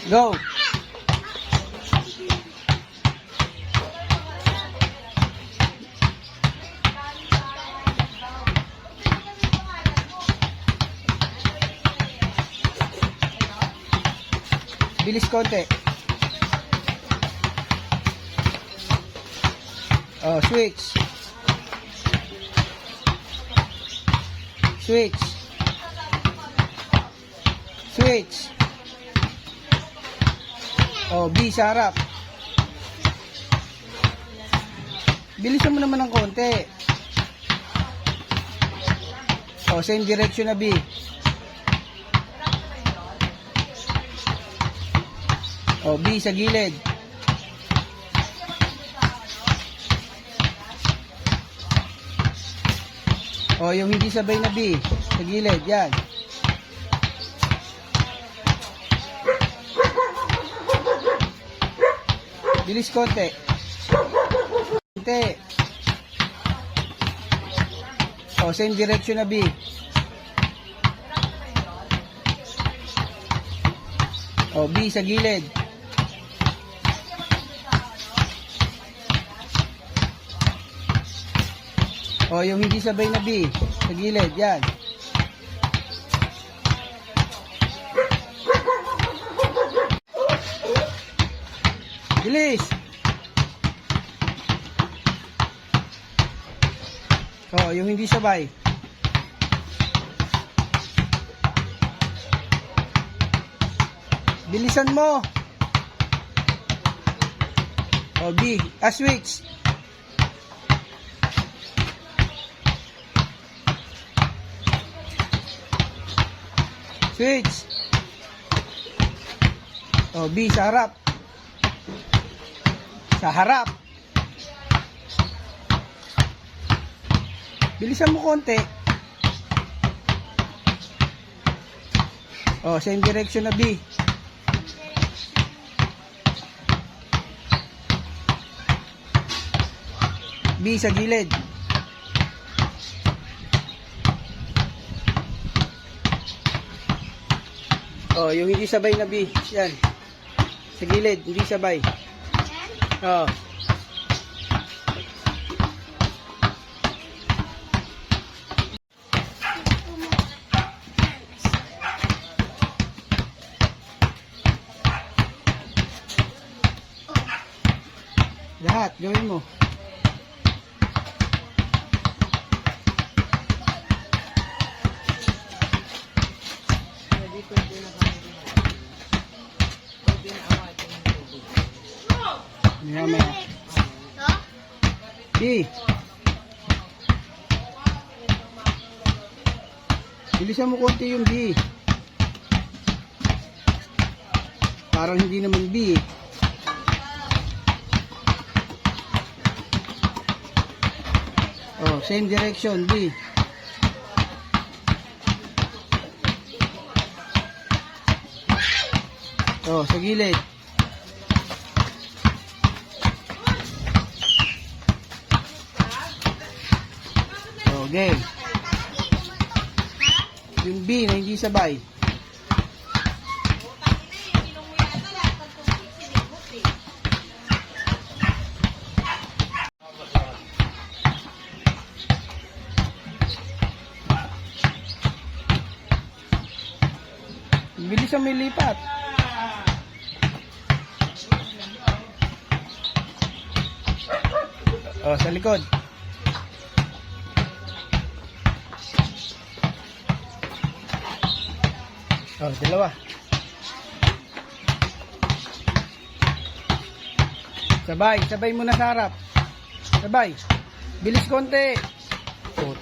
Go! Bilis konti. Oh, switch. Switch. Switch. Oh, B sa harap. Bilisan mo naman ng konti. Oh, same direction na B. Oh, B sa gilid. Oh, yung hindi sabay na B sa gilid, yan. Bilis konti. Konti. Oh, same direction na B. Oh, B sa gilid. Oh, yung hindi sabay na B sa gilid, yan. Bilis. Oh, yung hindi sabay. Bilisan mo. Oh, B. Switch. Switch. Oh, B sa harap. Sa harap. Bilisan mo konti. Oh, same direction na B. B sa gilid. Oh, yung hindi sabay na B. Yan. Sa gilid, hindi sabay. Oh. Lahat, gawin mo. Maya. B. Bilisan mo konti yung B. Parang hindi naman B. Oh, same direction, B. Oh, sa gilid. Oh, game. Yung B na hindi sabay. Bilis ang may lipat. Oh, sa likod. Oh, dalawa. Sabay mo na sa harap. Sabay. Bilis konti. Oh,